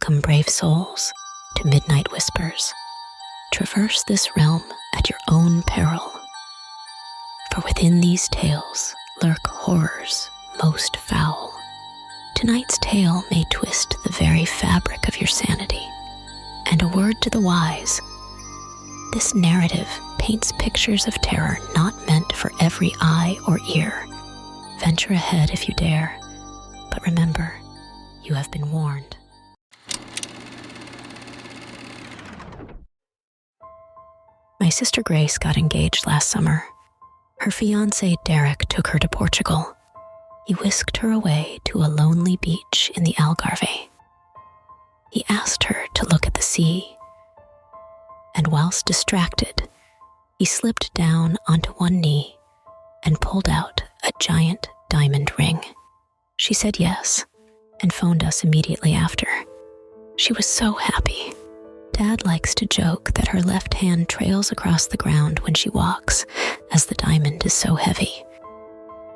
Welcome, brave souls, to Midnight Whispers. Traverse this realm at your own peril. For within these tales lurk horrors most foul. Tonight's tale may twist the very fabric of your sanity. And a word to the wise, this narrative paints pictures of terror not meant for every eye or ear. Venture ahead if you dare, but remember, you have been warned. My sister Grace got engaged last summer. Her fiancé Derek took her to Portugal. He whisked her away to a lonely beach in the Algarve. He asked her to look at the sea, and whilst distracted, he slipped down onto one knee and pulled out a giant diamond ring. She said yes and phoned us immediately after. She was so happy. Dad likes to joke that her left hand trails across the ground when she walks, as the diamond is so heavy.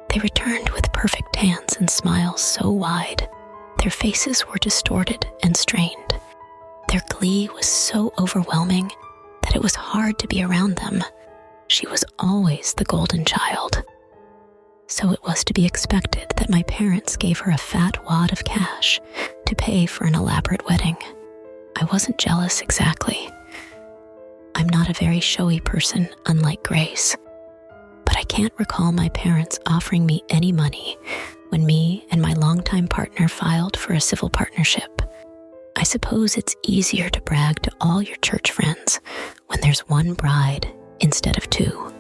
They returned with perfect tans and smiles so wide, their faces were distorted and strained. Their glee was so overwhelming that it was hard to be around them. She was always the golden child. So it was to be expected that my parents gave her a fat wad of cash to pay for an elaborate wedding. I wasn't jealous exactly. I'm not a very showy person, unlike Grace. But I can't recall my parents offering me any money when me and my longtime partner filed for a civil partnership. I suppose it's easier to brag to all your church friends when there's one bride instead of two.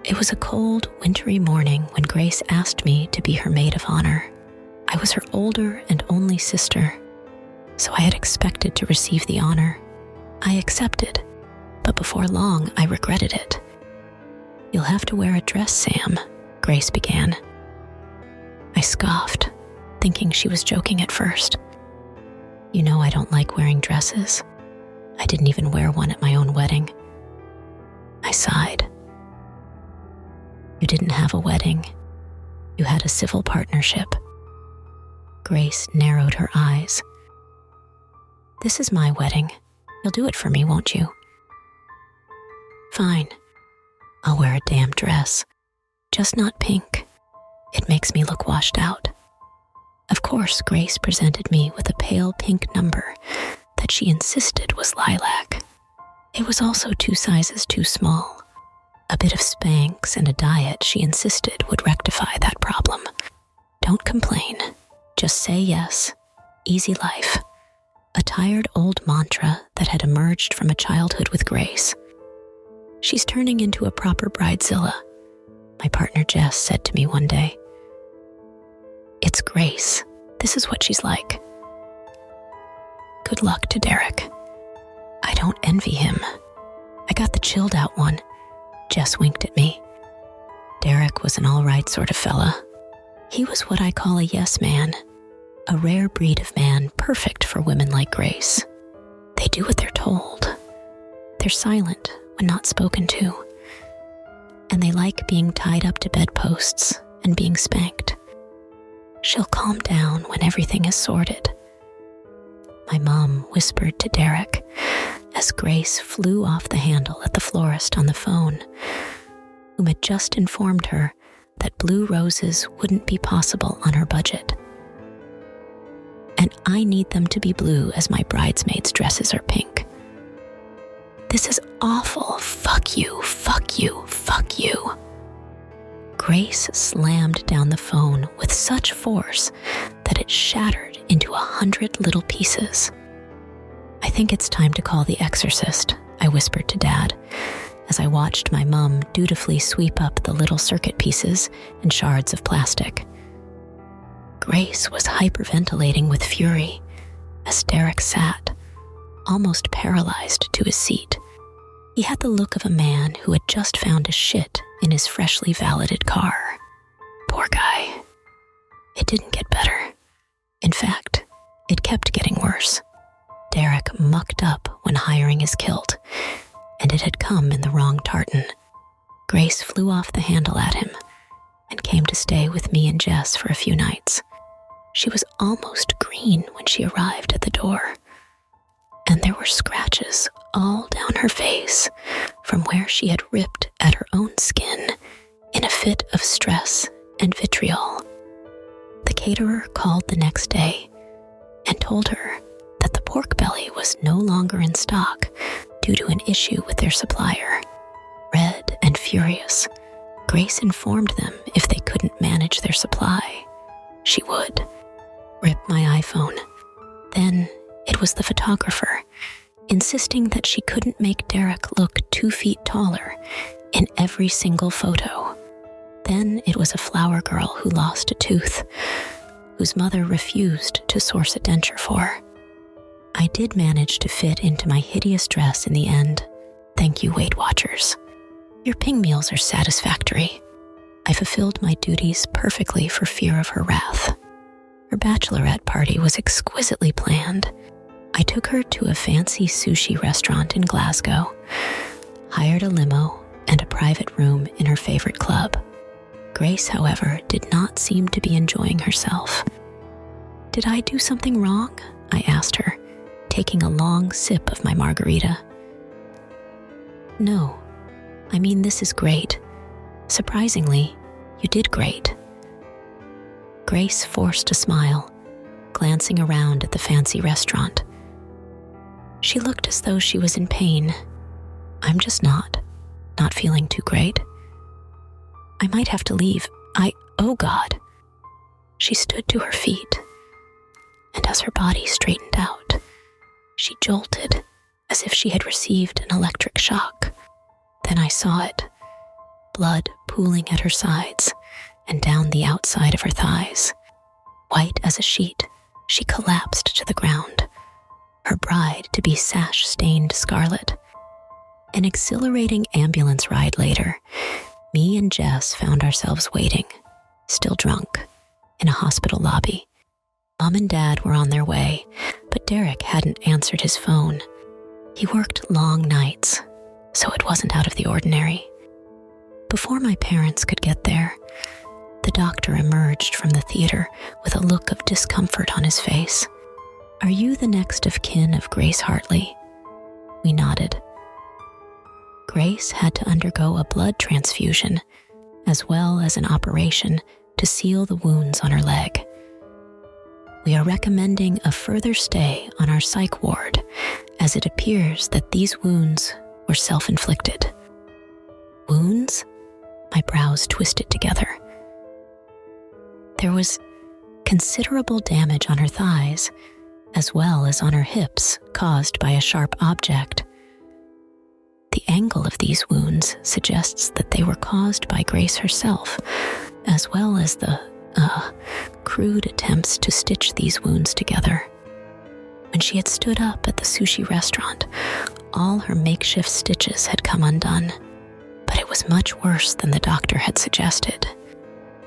It was a cold, wintry morning when Grace asked me to be her maid of honor. I was her older and only sister, so I had expected to receive the honor. I accepted, but before long I regretted it. "You'll have to wear a dress, Sam," Grace began. I scoffed, thinking she was joking at first. You know I don't like wearing dresses. I didn't even wear one at my own wedding. I sighed. "You didn't have a wedding. You had a civil partnership." Grace narrowed her eyes. "This is my wedding. You'll do it for me, won't you?" "Fine. I'll wear a damn dress. Just not pink. It makes me look washed out." Of course, Grace presented me with a pale pink number that she insisted was lilac. It was also 2 sizes too small. A bit of Spanx and a diet, she insisted, would rectify that problem. Don't complain. Just say yes. Easy life. A tired old mantra that had emerged from a childhood with Grace. "She's turning into a proper bridezilla," my partner Jess said to me one day. "It's Grace. This is what she's like." Good luck to Derek. I don't envy him. I got the chilled out one. Jess winked at me. Derek was an all right sort of fella. He was what I call a yes man, a rare breed of man perfect for women like Grace. They do what they're told. They're silent when not spoken to. And they like being tied up to bedposts and being spanked. She'll calm down when everything is sorted. My mom whispered to Derek as Grace flew off the handle at the florist on the phone, whom had just informed her that blue roses wouldn't be possible on her budget. And I need them to be blue as my bridesmaids' dresses are pink. This is awful. Fuck you, fuck you, fuck you. Grace slammed down the phone with such force that it shattered into 100 little pieces. "I think it's time to call the exorcist," I whispered to Dad, as I watched my mum dutifully sweep up the little circuit pieces and shards of plastic. Grace was hyperventilating with fury as Derek sat, almost paralyzed to his seat. He had the look of a man who had just found a shit in his freshly valeted car. Poor guy. It didn't get better. In fact, it kept getting worse. Derek mucked up when hiring his kilt, and it had come in the wrong tartan. Grace flew off the handle at him and came to stay with me and Jess for a few nights. She was almost green when she arrived at the door, and there were scratches all down her face from where she had ripped at her own skin in a fit of stress and vitriol. The caterer called the next day and told her that the pork belly was no longer in stock due to an issue with their supplier. Red and furious, Grace informed them if they couldn't manage their supply, she would rip my iPhone. Then it was the photographer, insisting that she couldn't make Derek look 2 feet taller in every single photo. Then it was a flower girl who lost a tooth, whose mother refused to source a denture for. I did manage to fit into my hideous dress in the end. Thank you, Weight Watchers. Your ping meals are satisfactory. I fulfilled my duties perfectly for fear of her wrath. Her bachelorette party was exquisitely planned. I took her to a fancy sushi restaurant in Glasgow, hired a limo and a private room in her favorite club. Grace, however, did not seem to be enjoying herself. Did I do something wrong? I asked her, taking a long sip of my margarita. No, I mean, this is great. Surprisingly, you did great. Grace forced a smile, glancing around at the fancy restaurant. She looked as though she was in pain. I'm just not feeling too great. I might have to leave. Oh God. She stood to her feet, and as her body straightened out, she jolted as if she had received an electric shock. Then I saw it, blood pooling at her sides and down the outside of her thighs. White as a sheet, she collapsed to the ground, her bride-to-be sash-stained scarlet. An exhilarating ambulance ride later, me and Jess found ourselves waiting, still drunk, in a hospital lobby. Mom and Dad were on their way, but Derek hadn't answered his phone. He worked long nights, so it wasn't out of the ordinary. Before my parents could get there, the doctor emerged from the theater with a look of discomfort on his face. Are you the next of kin of Grace Hartley? We nodded. Grace had to undergo a blood transfusion, as well as an operation to seal the wounds on her leg. We are recommending a further stay on our psych ward, as it appears that these wounds were self-inflicted. Wounds? My brows twisted together. There was considerable damage on her thighs, as well as on her hips caused by a sharp object. The angle of these wounds suggests that they were caused by Grace herself, as well as the, crude attempts to stitch these wounds together. When she had stood up at the sushi restaurant, all her makeshift stitches had come undone, but it was much worse than the doctor had suggested.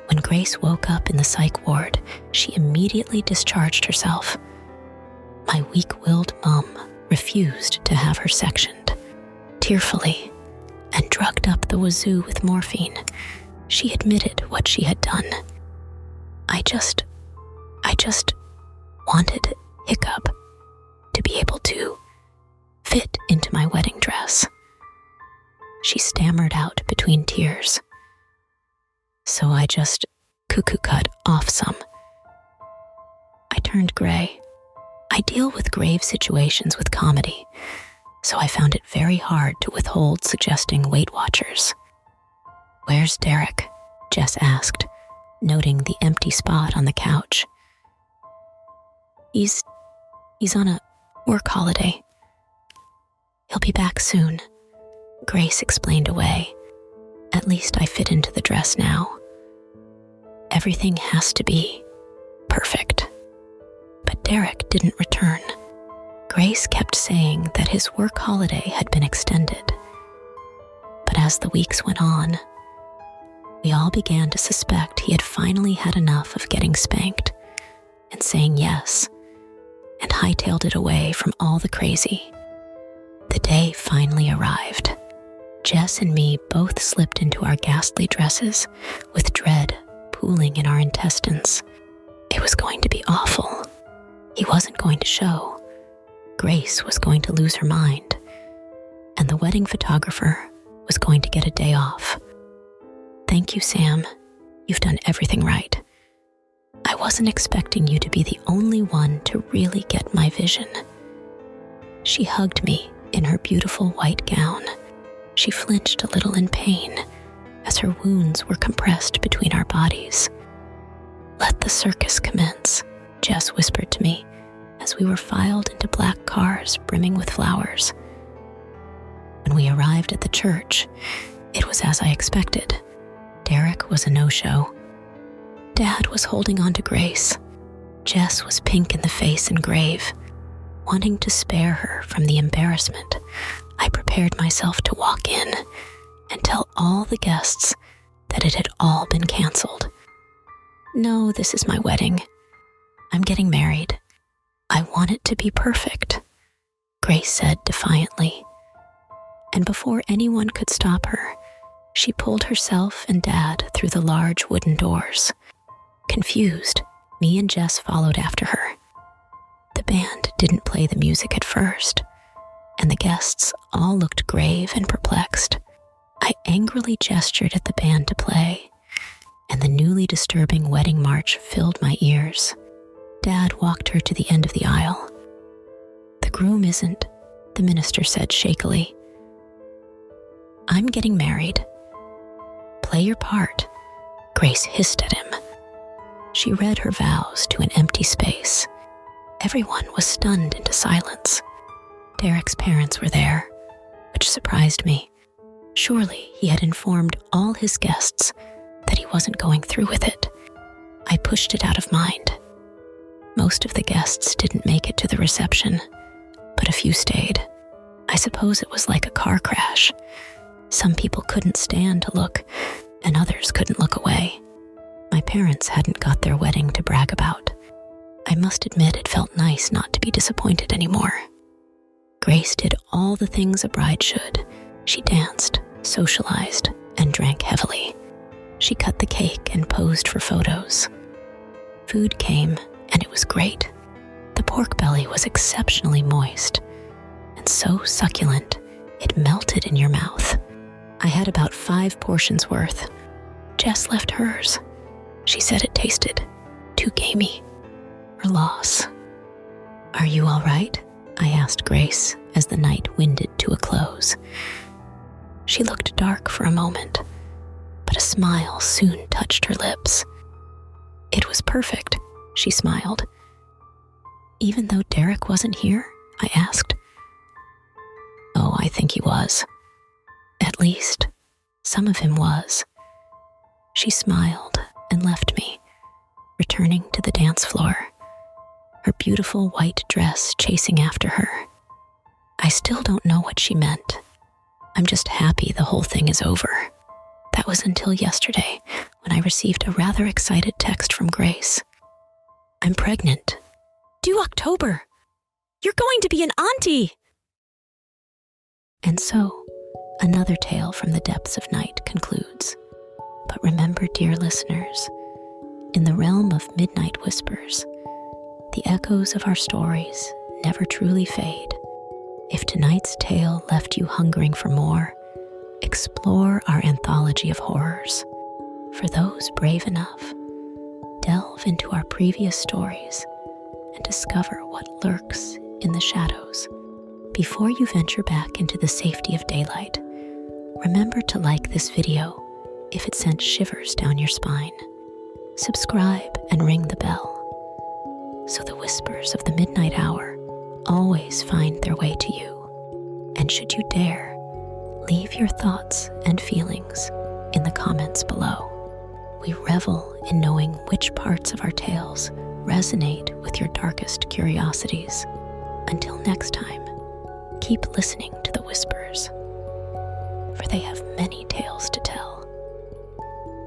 When Grace woke up in the psych ward, she immediately discharged herself. My weak-willed mom refused to have her sectioned. Tearfully, and drugged up the wazoo with morphine, she admitted what she had done. I just wanted Hiccup to be able to fit into my wedding dress. She stammered out between tears. So I just cuckoo cut off some. I turned gray. I deal with grave situations with comedy, so I found it very hard to withhold suggesting Weight Watchers. Where's Derek? Jess asked, noting the empty spot on the couch. He's on a work holiday. He'll be back soon, Grace explained away. At least I fit into the dress now. Everything has to be perfect. But Derek didn't return. Grace kept saying that his work holiday had been extended. But as the weeks went on, we all began to suspect he had finally had enough of getting spanked and saying yes, and hightailed it away from all the crazy. The day finally arrived. Jess and me both slipped into our ghastly dresses with dread pooling in our intestines. It was going to be awful. He wasn't going to show. Grace was going to lose her mind. And the wedding photographer was going to get a day off. Thank you, Sam. You've done everything right. I wasn't expecting you to be the only one to really get my vision. She hugged me in her beautiful white gown. She flinched a little in pain as her wounds were compressed between our bodies. Let the circus commence, Jess whispered to me as we were filed into black cars brimming with flowers. When we arrived at the church, it was as I expected. Derek was a no-show. Dad was holding on to Grace. Jess was pink in the face and grave. Wanting to spare her from the embarrassment, I prepared myself to walk in and tell all the guests that it had all been canceled. No, this is my wedding. I'm getting married. I want it to be perfect, Grace said defiantly. And before anyone could stop her, she pulled herself and Dad through the large wooden doors. Confused, me and Jess followed after her. The band didn't play the music at first, and the guests all looked grave and perplexed. I angrily gestured at the band to play, and the newly disturbing wedding march filled my ears. Dad walked her to the end of the aisle. The groom isn't, the minister said shakily. I'm getting married. Play your part, Grace hissed at him. She read her vows to an empty space. Everyone was stunned into silence. Derek's parents were there, which surprised me. Surely he had informed all his guests that he wasn't going through with it. I pushed it out of mind. Most of the guests didn't make it to the reception, but a few stayed. I suppose it was like a car crash. Some people couldn't stand to look, and others couldn't look away. My parents hadn't got their wedding to brag about. I must admit it felt nice not to be disappointed anymore. Grace did all the things a bride should. She danced, socialized, and drank heavily. She cut the cake and posed for photos. Food came, and it was great. The pork belly was exceptionally moist, and so succulent, it melted in your mouth. I had about 5 portions worth. Jess left hers. She said it tasted too gamey. Her loss. Are you all right? I asked Grace as the night winded to a close. She looked dark for a moment, but a smile soon touched her lips. It was perfect, she smiled. Even though Derek wasn't here? I asked. Oh, I think he was. At least, some of him was. She smiled and left me, returning to the dance floor, her beautiful white dress chasing after her. I still don't know what she meant. I'm just happy the whole thing is over. That was until yesterday, when I received a rather excited text from Grace. I'm pregnant. Due October. You're going to be an auntie! And so, another tale from the depths of night concludes. But remember, dear listeners, in the realm of midnight whispers, the echoes of our stories never truly fade. If tonight's tale left you hungering for more, explore our anthology of horrors. For those brave enough, delve into our previous stories and discover what lurks in the shadows. Before you venture back into the safety of daylight, remember to like this video if it sent shivers down your spine. Subscribe and ring the bell so the whispers of the midnight hour always find their way to you. And should you dare, leave your thoughts and feelings in the comments below. We revel in knowing which parts of our tales resonate with your darkest curiosities. Until next time, keep listening to the whispers, for they have many tales to tell.